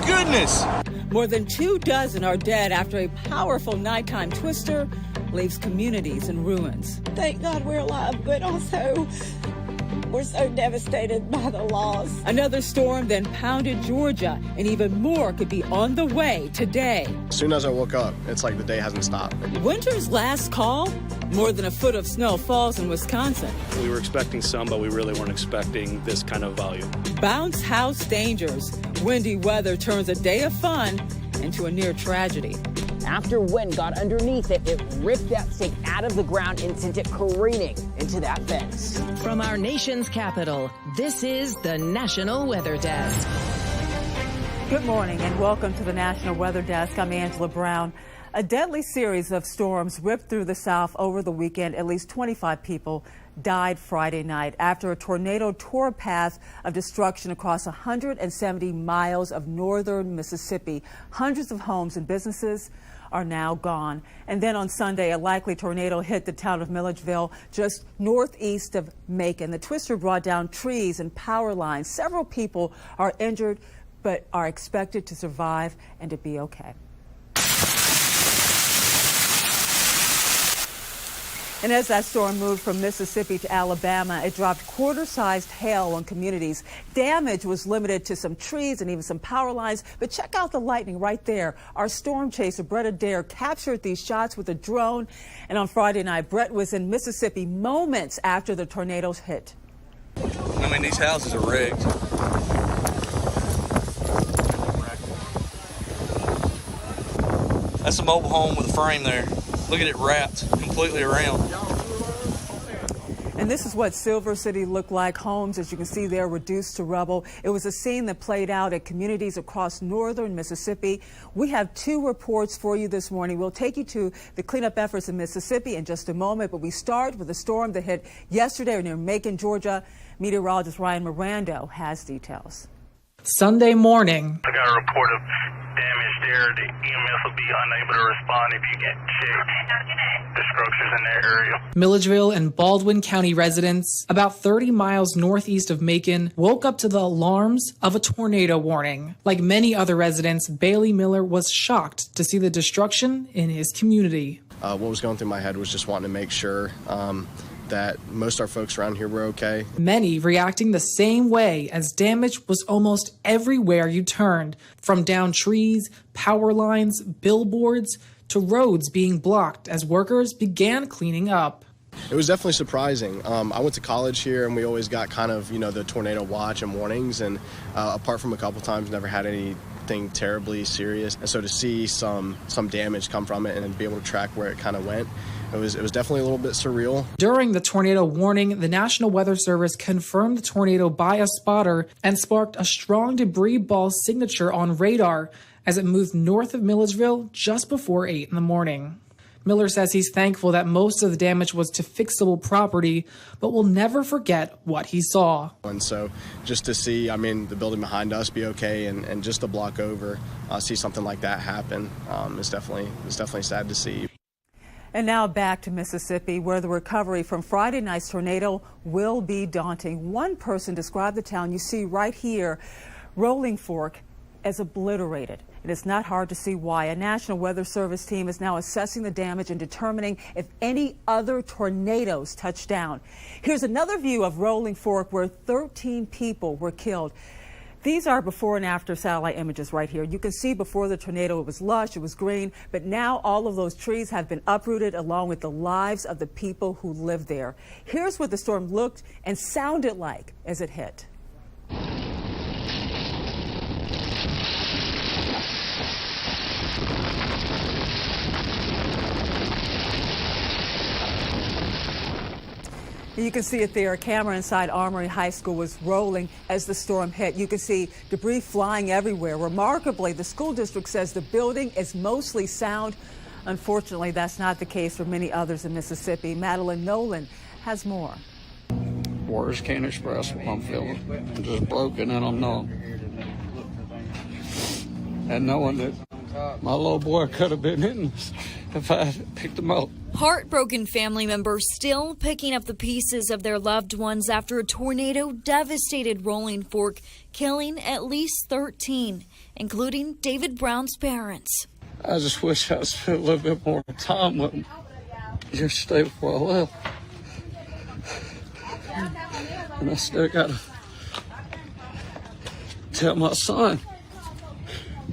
goodness! More than 24 are dead after a powerful nighttime twister leaves communities in ruins. Thank God we're alive, but also we're so devastated by the loss. Another storm then pounded Georgia, and even more could be on the way today. As soon as I woke up, it's like the day hasn't stopped. Winter's last call? More than a foot of snow falls in Wisconsin. We were expecting some, but we really weren't expecting this kind of volume. Bounce house dangers. Windy weather turns a day of fun into a near tragedy. After wind got underneath it, it ripped that stake out of the ground and sent it careening into that fence. From our nation's capital, this is the National Weather Desk. Good morning and welcome to the National Weather Desk. I'm Angela Brown. A deadly series of storms ripped through the South over the weekend. At least 25 people died Friday night after a tornado tore a path of destruction across 170 miles of northern Mississippi. Hundreds of homes and businesses are now gone. And then on Sunday, a likely tornado hit the town of Milledgeville, just northeast of Macon. The twister brought down trees and power lines. Several people are injured, but are expected to survive and to be okay. And as that storm moved from Mississippi to Alabama, it dropped quarter-sized hail on communities. Damage was limited to some trees and even some power lines. But check out the lightning right there. Our storm chaser, Brett Adair, captured these shots with a drone. And on Friday night, Brett was in Mississippi moments after the tornadoes hit. I mean, these houses are rigged. That's a mobile home with a frame there. Look at it wrapped completely around. And this is what Silver City looked like. Homes, as you can see there, reduced to rubble. It was a scene that played out at communities across northern Mississippi. We have two reports for you this morning. We'll take you to the cleanup efforts in Mississippi in just a moment, but we start with a storm that hit yesterday near Macon, Georgia. Meteorologist Ryan Mirando has details. Sunday morning. I got a report of damage there. The EMS will be unable to respond if you get checked the structures in that area. Milledgeville and Baldwin County residents, about 30 miles northeast of Macon, woke up to the alarms of a tornado warning. Like many other residents, Bailey Miller was shocked to see the destruction in his community. What was going through my head was just wanting to make sure that most of our folks around here were okay. Many reacting the same way, as damage was almost everywhere you turned, from downed trees, power lines, billboards, to roads being blocked as workers began cleaning up. It was definitely surprising. I went to college here, and we always got kind of, the tornado watch and warnings, and apart from a couple times, never had anything terribly serious. And so to see some damage come from it and be able to track where it kind of went, it was definitely a little bit surreal. During the tornado warning, the National Weather Service confirmed the tornado by a spotter and sparked a strong debris ball signature on radar as it moved north of Milledgeville just before 8 in the morning. Miller says he's thankful that most of the damage was to fixable property, but will never forget what he saw. And so just to see, the building behind us be okay and just the block over, see something like that happen, it's definitely sad to see. And now back to Mississippi, where the recovery from Friday night's tornado will be daunting. One person described the town you see right here, Rolling Fork, as obliterated. It is not hard to see why. A National Weather Service team is now assessing the damage and determining if any other tornadoes touch down. Here's another view of Rolling Fork, where 13 people were killed. These are before and after satellite images right here. You can see before the tornado it was lush, it was green, but now all of those trees have been uprooted along with the lives of the people who live there. Here's what the storm looked and sounded like as it hit. You can see it there. A camera inside Armory High School was rolling as the storm hit. You can see debris flying everywhere. Remarkably, the school district says the building is mostly sound. Unfortunately, that's not the case for many others in Mississippi. Madeline Nolan has more. Words can't express what I'm feeling. I'm just broken and I'm numb. And knowing that my little boy could have been in this. if I picked them up. Heartbroken family members still picking up the pieces of their loved ones after a tornado devastated Rolling Fork, killing at least 13, including David Brown's parents. I just wish I spent a little bit more time with them yesterday before I left. And I still got to tell my son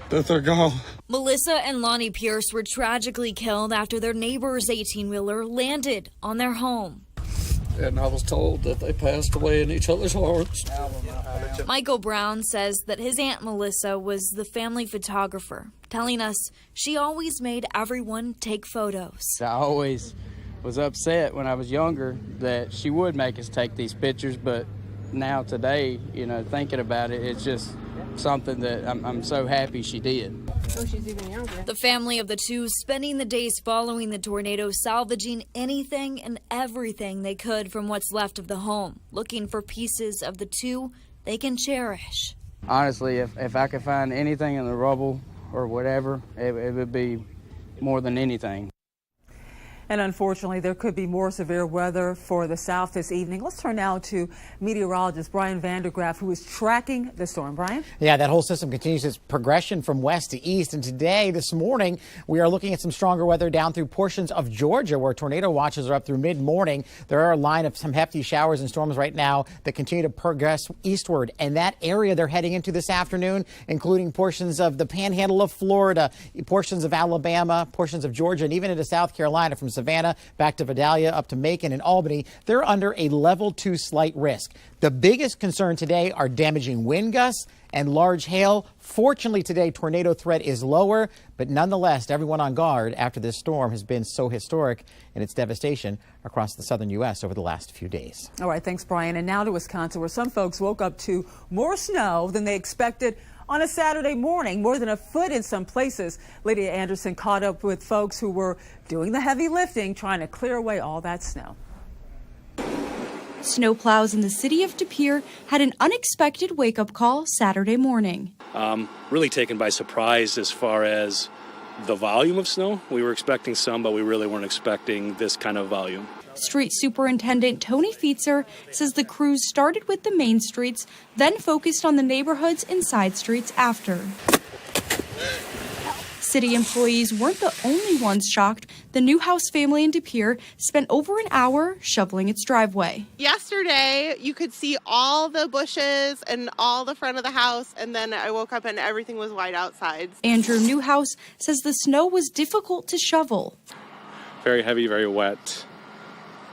that they're gone. Melissa and Lonnie Pierce were tragically killed after their neighbor's 18-wheeler landed on their home. And I was told that they passed away in each other's arms. Michael Brown says that his Aunt Melissa was the family photographer, telling us she always made everyone take photos. I always was upset when I was younger that she would make us take these pictures, but now today, you know, thinking about it, it's just something that I'm so happy she did. Oh, she's even younger. The family of the two spending the days following the tornado salvaging anything and everything they could from what's left of the home, looking for pieces of the two they can cherish. Honestly, if I could find anything in the rubble or whatever, it would be more than anything. And unfortunately, there could be more severe weather for the South this evening. Let's turn now to meteorologist Brian Vandergraff, who is tracking the storm. Brian? Yeah, that whole system continues its progression from west to east. And today, this morning, we are looking at some stronger weather down through portions of Georgia, where tornado watches are up through mid-morning. There are a line of some hefty showers and storms right now that continue to progress eastward. And that area they're heading into this afternoon, including portions of the panhandle of Florida, portions of Alabama, portions of Georgia, and even into South Carolina from Savannah back to Vidalia up to Macon and Albany. They're under a level 2 slight risk. The biggest concern today are damaging wind gusts and large hail. Fortunately today, tornado threat is lower, but nonetheless, everyone on guard after this storm has been so historic in its devastation across the southern U.S. over the last few days. All right, thanks, Brian. And now to Wisconsin, where some folks woke up to more snow than they expected on a Saturday morning, more than a foot in some places. Lydia Anderson caught up with folks who were doing the heavy lifting, trying to clear away all that snow. Snowplows in the city of De Pere had an unexpected wake-up call Saturday morning. Really taken by surprise as far as the volume of snow. We were expecting some, but we really weren't expecting this kind of volume. Street Superintendent Tony Feetzer says the crews started with the main streets, then focused on the neighborhoods and side streets after. City employees weren't the only ones shocked. The Newhouse family in De Pere spent over an hour shoveling its driveway. Yesterday, you could see all the bushes and all the front of the house, and then I woke up and everything was white outside. Andrew Newhouse says the snow was difficult to shovel. Very heavy, very wet.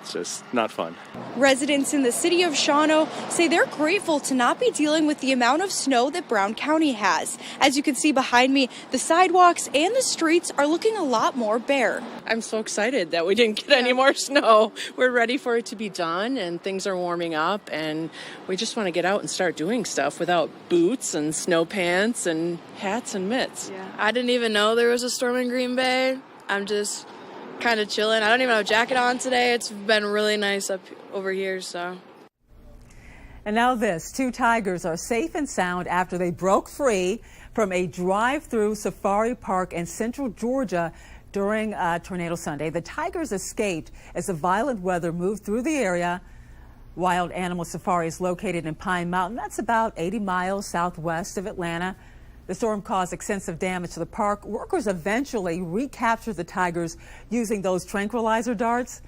It's just not fun. Residents in the city of Shawano say they're grateful to not be dealing with the amount of snow that Brown County has. As you can see behind me, the sidewalks and the streets are looking a lot more bare. I'm so excited that we didn't get any more snow. We're ready for it to be done, and things are warming up, and we just want to get out and start doing stuff without boots and snow pants and hats and mitts. Yeah, I didn't even know there was a storm in Green Bay. I'm just kind of chilling. I don't even have a jacket on today. It's been really nice up over here, so. And now this, 2 tigers are safe and sound after they broke free from a drive-through safari park in central Georgia during Tornado Sunday. The tigers escaped as the violent weather moved through the area. Wild Animal Safari is located in Pine Mountain. That's about 80 miles southwest of Atlanta. The storm caused extensive damage to the park. Workers eventually recaptured the tigers using those tranquilizer darts.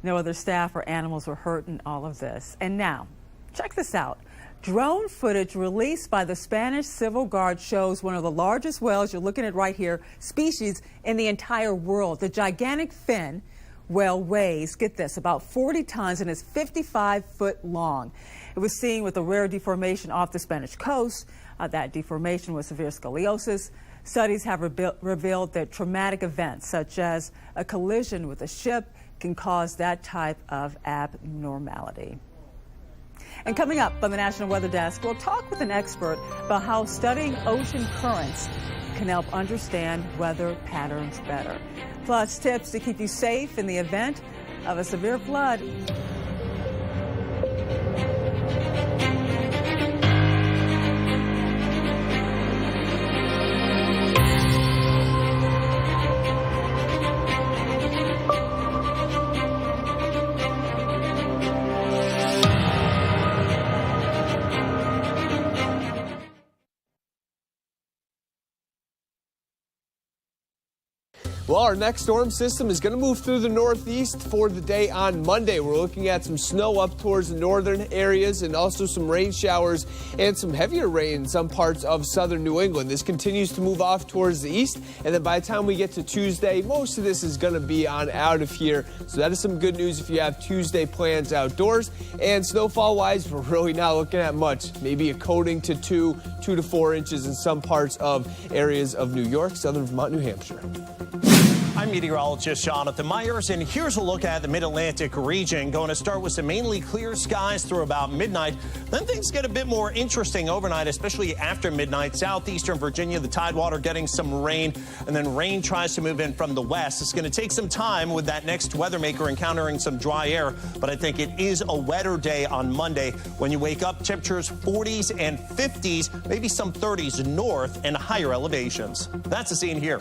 No other staff or animals were hurt in all of this. And now, check this out. Drone footage released by the Spanish Civil Guard shows one of the largest whales, you're looking at right here, species in the entire world. The gigantic fin whale weighs, get this, about 40 tons and is 55 foot long. It was seen with a rare deformation off the Spanish coast. That deformation was severe scoliosis. Studies have revealed that traumatic events such as a collision with a ship can cause that type of abnormality. And coming up on the National Weather Desk, we'll talk with an expert about how studying ocean currents can help understand weather patterns better. Plus, tips to keep you safe in the event of a severe flood. Well, our next storm system is going to move through the northeast for the day on Monday. We're looking at some snow up towards the northern areas and also some rain showers and some heavier rain in some parts of southern New England. This continues to move off towards the east, and then by the time we get to Tuesday, most of this is going to be on out of here. So that is some good news if you have Tuesday plans outdoors. And snowfall-wise, we're really not looking at much. Maybe a coating to 2 to 4 inches in some parts of areas of New York, southern Vermont, New Hampshire. I'm meteorologist Jonathan Myers, and here's a look at the Mid-Atlantic region. Going to start with some mainly clear skies through about midnight. Then things get a bit more interesting overnight, especially after midnight. Southeastern Virginia, the Tidewater getting some rain, and then rain tries to move in from the west. It's going to take some time with that next weather maker encountering some dry air, but I think it is a wetter day on Monday. When you wake up, temperatures 40s and 50s, maybe some 30s north and higher elevations. That's the scene here.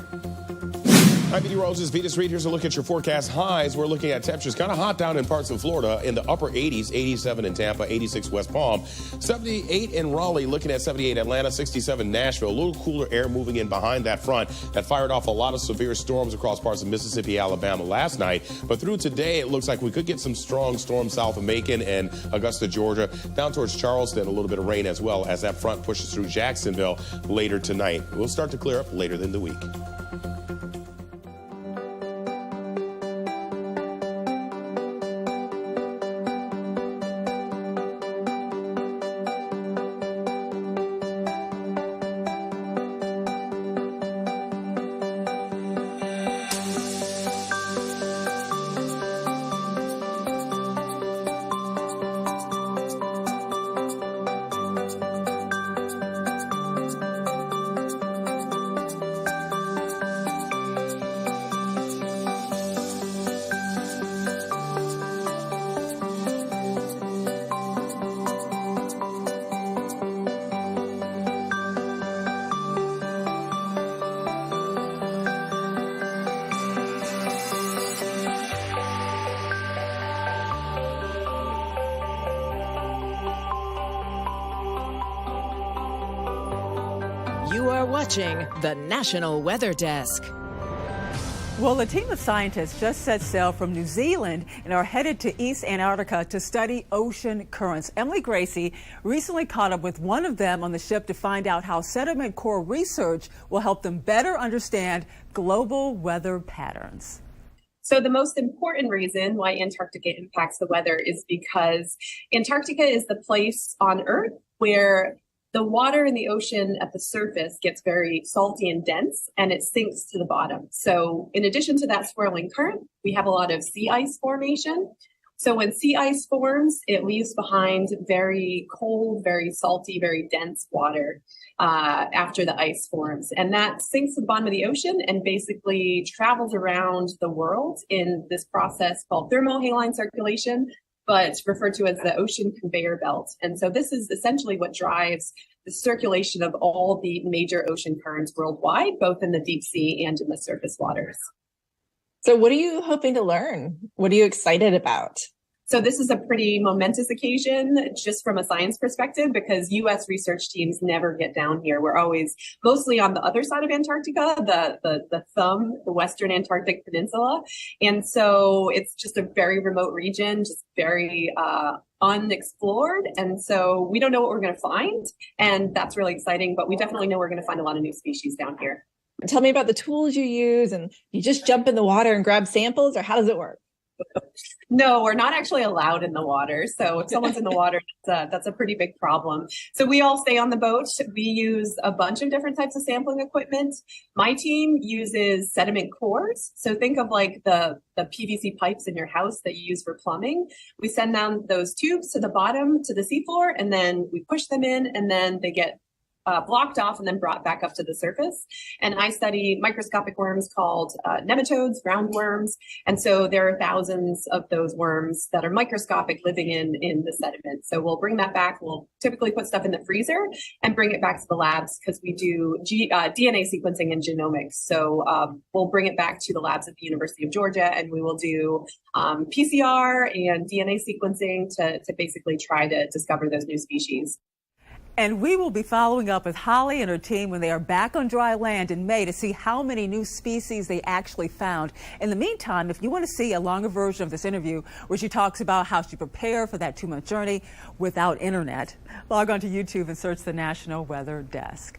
I'm meteorologist Venus Reed. Here's a look at your forecast highs. We're looking at temperatures kind of hot down in parts of Florida in the upper 80s, 87 in Tampa, 86 West Palm, 78 in Raleigh, looking at 78 Atlanta, 67 Nashville. A little cooler air moving in behind that front that fired off a lot of severe storms across parts of Mississippi, Alabama last night. But through today, it looks like we could get some strong storms south of Macon and Augusta, Georgia, down towards Charleston. A little bit of rain as well as that front pushes through Jacksonville later tonight. We'll start to clear up later in the week. You are watching the National Weather Desk. Well, a team of scientists just set sail from New Zealand and are headed to East Antarctica to study ocean currents. Emily Gracie recently caught up with one of them on the ship to find out how sediment core research will help them better understand global weather patterns. So the most important reason why Antarctica impacts the weather is because Antarctica is the place on Earth where the water in the ocean at the surface gets very salty and dense, and it sinks to the bottom. So in addition to that swirling current, we have a lot of sea ice formation. So when sea ice forms, it leaves behind very cold, very salty, very dense water after the ice forms. And that sinks to the bottom of the ocean and basically travels around the world in this process called thermohaline circulation, but referred to as the ocean conveyor belt. And so this is essentially what drives the circulation of all the major ocean currents worldwide, both in the deep sea and in the surface waters. So what are you hoping to learn? What are you excited about? So this is a pretty momentous occasion just from a science perspective because U.S. research teams never get down here. We're always mostly on the other side of Antarctica, the thumb, the Western Antarctic Peninsula. And so it's just a very remote region, just very unexplored. And so we don't know what we're going to find. And that's really exciting. But we definitely know we're going to find a lot of new species down here. Tell me about the tools you use, and you just jump in the water and grab samples, or how does it work? No, we're not actually allowed in the water. So if someone's in the water, that's a pretty big problem. So we all stay on the boat. We use a bunch of different types of sampling equipment. My team uses sediment cores. So think of like the PVC pipes in your house that you use for plumbing. We send down those tubes to the bottom, to the seafloor, and then we push them in, and then they get blocked off and then brought back up to the surface. And I study microscopic worms called nematodes, roundworms. And so there are thousands of those worms that are microscopic living in the sediment. So we'll bring that back. We'll typically put stuff in the freezer and bring it back to the labs because we do DNA sequencing and genomics. So we'll bring it back to the labs at the University of Georgia, and we will do PCR and DNA sequencing to basically try to discover those new species. And we will be following up with Holly and her team when they are back on dry land in May to see how many new species they actually found. In the meantime, if you want to see a longer version of this interview where she talks about how she prepared for that 2-month journey without internet, log on to YouTube and search the National Weather Desk.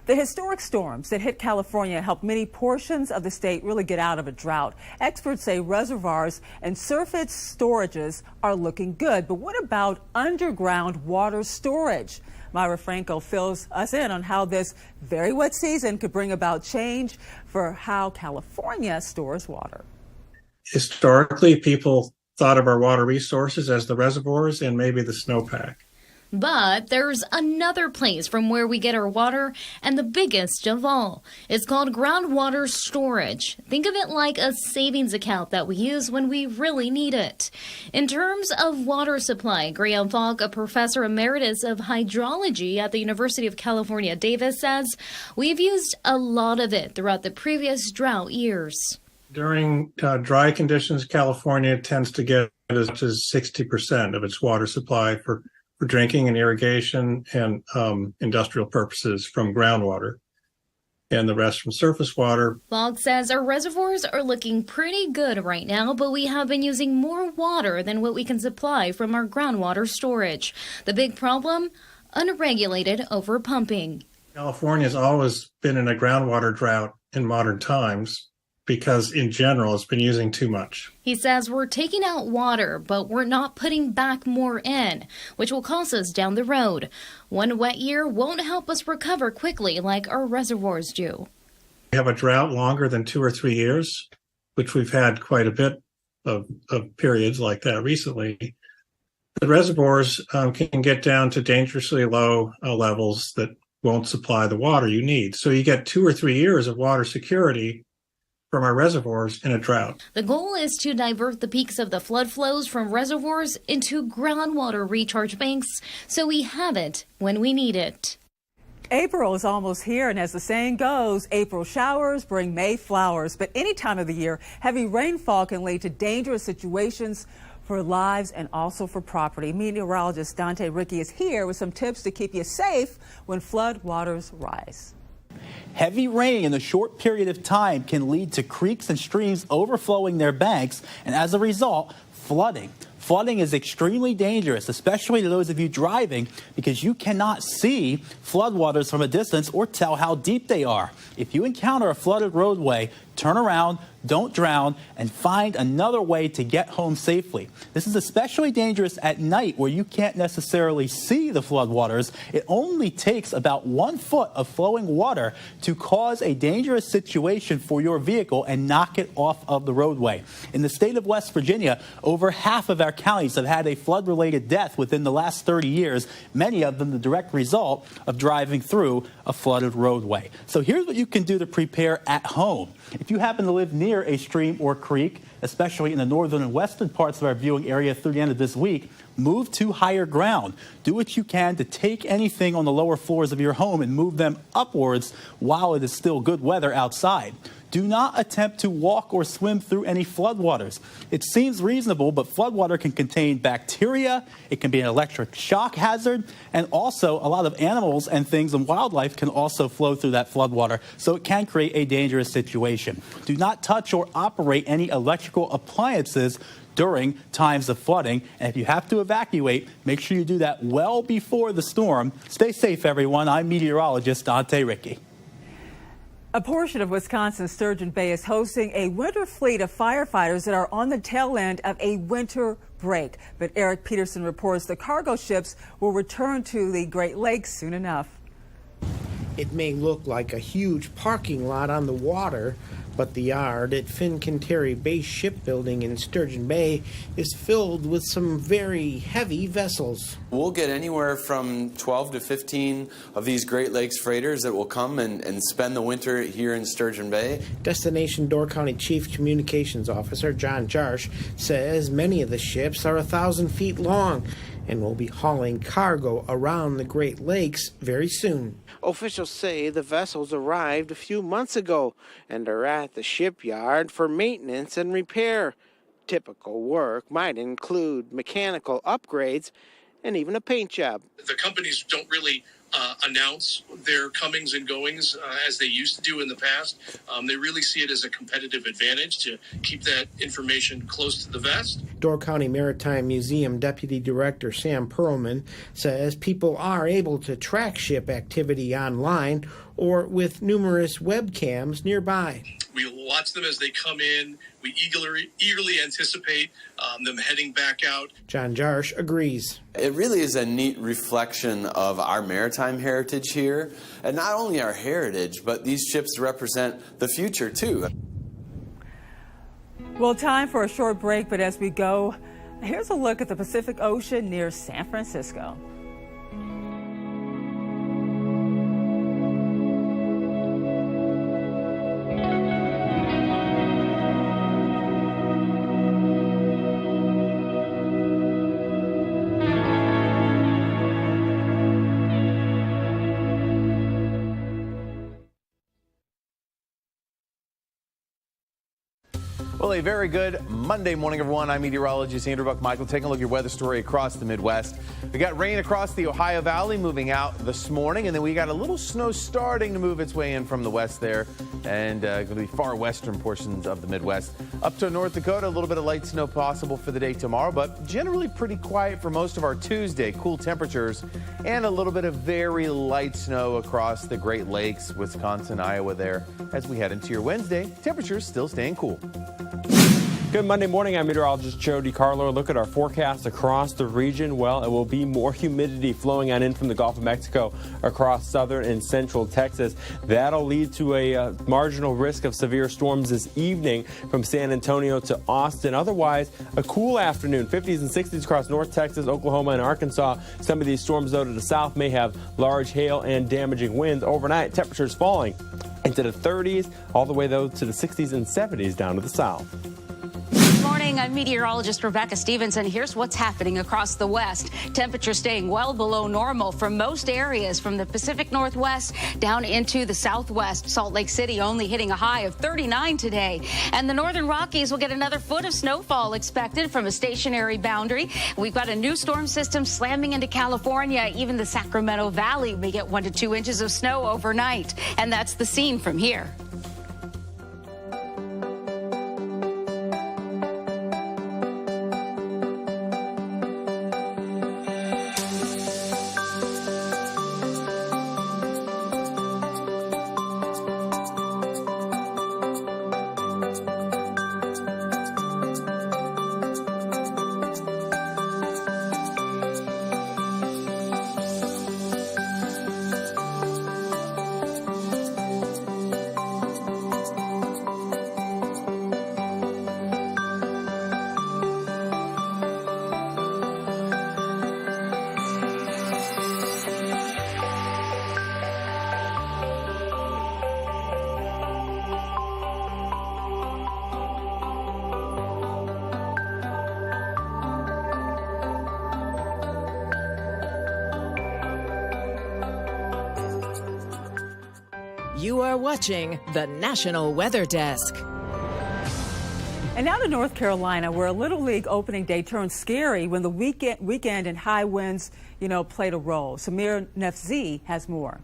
The historic storms that hit California helped many portions of the state really get out of a drought. Experts say reservoirs and surface storages are looking good. But what about underground water storage? Myra Franco fills us in on how this very wet season could bring about change for how California stores water. Historically, people thought of our water resources as the reservoirs and maybe the snowpack. But there's another place from where we get our water, and the biggest of all. It's called groundwater storage. Think of it like a savings account that we use when we really need it. In terms of water supply, Graham Falk, a professor emeritus of hydrology at the University of California, Davis, says we've used a lot of it throughout the previous drought years. During dry conditions, California tends to get as much as 60% of its water supply for drinking and irrigation and industrial purposes from groundwater, and the rest from surface water. Falk says our reservoirs are looking pretty good right now, but we have been using more water than what we can supply from our groundwater storage. The big problem? Unregulated overpumping. California has always been in a groundwater drought in modern times because, in general, it's been using too much. He says we're taking out water, but we're not putting back more in, which will cost us down the road. One wet year won't help us recover quickly like our reservoirs do. We have a drought longer than 2 or 3 years, which we've had quite a bit of periods like that recently. The reservoirs can get down to dangerously low levels that won't supply the water you need. So you get 2 or 3 years of water security from our reservoirs in a drought. The goal is to divert the peaks of the flood flows from reservoirs into groundwater recharge banks so we have it when we need it. April is almost here, and as the saying goes, April showers bring May flowers. But any time of the year, heavy rainfall can lead to dangerous situations for lives and also for property. Meteorologist Dante Ricky is here with some tips to keep you safe when flood waters rise. Heavy rain in a short period of time can lead to creeks and streams overflowing their banks, and as a result, flooding. Flooding is extremely dangerous, especially to those of you driving, because you cannot see floodwaters from a distance or tell how deep they are. If you encounter a flooded roadway, turn around, don't drown, and find another way to get home safely. This is especially dangerous at night where you can't necessarily see the floodwaters. It only takes about 1 foot of flowing water to cause a dangerous situation for your vehicle and knock it off of the roadway. In the state of West Virginia, over half of our counties have had a flood-related death within the last 30 years, many of them the direct result of driving through a flooded roadway. So here's what you can do to prepare at home. If you happen to live near a stream or creek, especially in the northern and western parts of our viewing area through the end of this week, move to higher ground. Do what you can to take anything on the lower floors of your home and move them upwards while it is still good weather outside. Do not attempt to walk or swim through any floodwaters. It seems reasonable, but floodwater can contain bacteria, it can be an electric shock hazard, and also a lot of animals and things and wildlife can also flow through that floodwater, so it can create a dangerous situation. Do not touch or operate any electrical appliances during times of flooding, and if you have to evacuate, make sure you do that well before the storm. Stay safe, everyone. I'm meteorologist Dante Ricky. A portion of Wisconsin's Sturgeon Bay is hosting a winter fleet of firefighters that are on the tail end of a winter break. But Eric Peterson reports the cargo ships will return to the Great Lakes soon enough. It may look like a huge parking lot on the water, but the yard at Fincantieri Base Shipbuilding in Sturgeon Bay is filled with some very heavy vessels. We'll get anywhere from 12 to 15 of these Great Lakes freighters that will come and spend the winter here in Sturgeon Bay. Destination Door County Chief Communications Officer John Jarsch says many of the ships are 1,000 feet long and will be hauling cargo around the Great Lakes very soon. Officials say the vessels arrived a few months ago and are at the shipyard for maintenance and repair. Typical work might include mechanical upgrades and even a paint job. The companies don't really announce their comings and goings as they used to do in the past. They really see it as a competitive advantage to keep that information close to the vest. Door County Maritime Museum Deputy Director Sam Perlman says people are able to track ship activity online or with numerous webcams nearby. We watch them as they come in. We eagerly anticipate them heading back out. John Jarsh agrees. It really is a neat reflection of our maritime heritage here, and not only our heritage, but these ships represent the future too. Well, time for a short break, but as we go, here's a look at the Pacific Ocean near San Francisco. Well, a very good Monday morning, everyone. I'm meteorologist Andrew Buckmichael taking a look at your weather story across the Midwest. We got rain across the Ohio Valley moving out this morning, and then we got a little snow starting to move its way in from the west there, and going to be far western portions of the Midwest. Up to North Dakota, a little bit of light snow possible for the day tomorrow, but generally pretty quiet for most of our Tuesday. Cool temperatures and a little bit of very light snow across the Great Lakes, Wisconsin, Iowa there. As we head into your Wednesday, temperatures still staying cool. Good Monday morning. I'm meteorologist Joe DiCarlo. Look at our forecast across the region. Well, it will be more humidity flowing on in from the Gulf of Mexico across southern and central Texas. That'll lead to a marginal risk of severe storms this evening from San Antonio to Austin. Otherwise, a cool afternoon. 50s and 60s across North Texas, Oklahoma, and Arkansas. Some of these storms, though, to the south may have large hail and damaging winds. Overnight, temperatures falling into the 30s, all the way, though, to the 60s and 70s down to the south. Good morning. I'm meteorologist Rebecca Stevenson. Here's what's happening across the West. Temperatures staying well below normal for most areas from the Pacific Northwest down into the Southwest. Salt Lake City only hitting a high of 39 today. And the Northern Rockies will get another foot of snowfall expected from a stationary boundary. We've got a new storm system slamming into California. Even the Sacramento Valley may get 1 to 2 inches of snow overnight. And that's the scene from here. You are watching the National Weather Desk. And now to North Carolina, where a Little League opening day turned scary when the weekend and high winds, played a role. Samir Nefzi has more.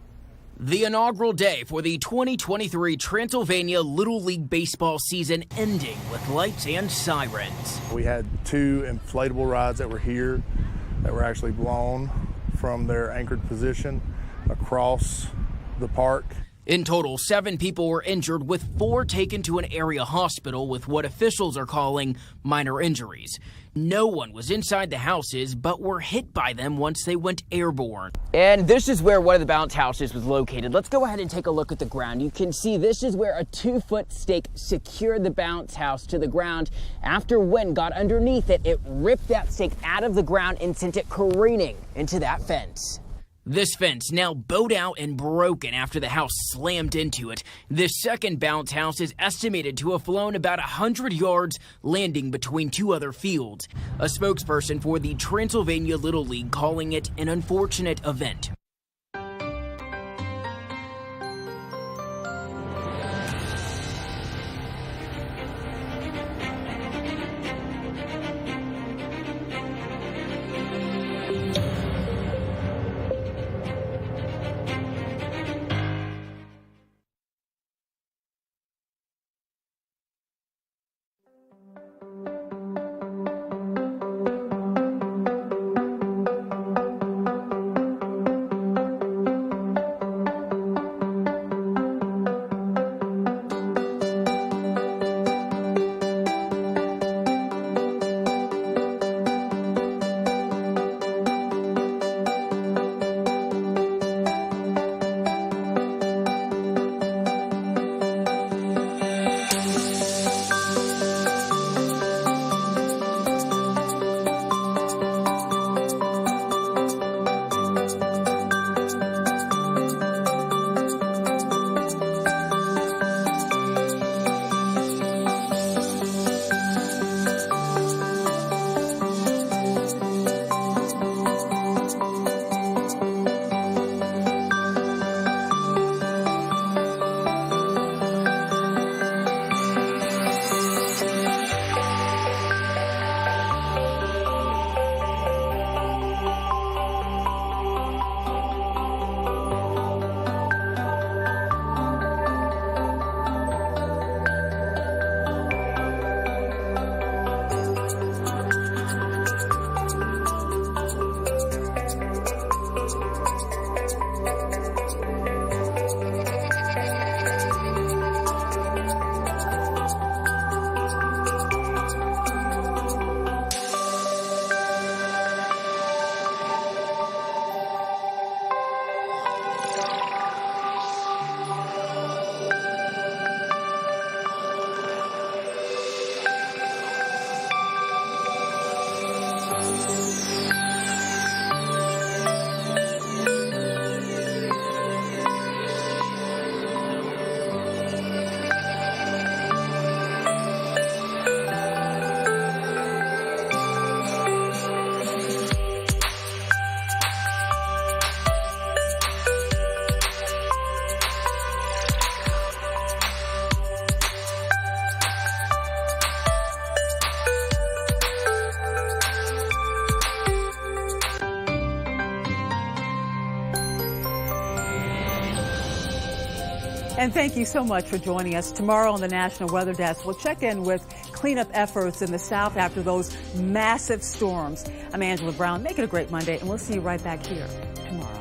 The inaugural day for the 2023 Transylvania Little League baseball season ending with lights and sirens. We had 2 inflatable rides that were here that were actually blown from their anchored position across the park. In total, 7 people were injured, with 4 taken to an area hospital with what officials are calling minor injuries. No one was inside the houses, but were hit by them once they went airborne. And this is where one of the bounce houses was located. Let's go ahead and take a look at the ground. You can see this is where a 2-foot stake secured the bounce house to the ground. After wind got underneath it, it ripped that stake out of the ground and sent it careening into that fence. This fence now bowed out and broken after the house slammed into it. This second bounce house is estimated to have flown about 100 yards, landing between 2 other fields. A spokesperson for the Transylvania Little League calling it an unfortunate event. And thank you so much for joining us. Tomorrow on the National Weather Desk, we'll check in with cleanup efforts in the South after those massive storms. I'm Angela Brown. Make it a great Monday, and we'll see you right back here tomorrow.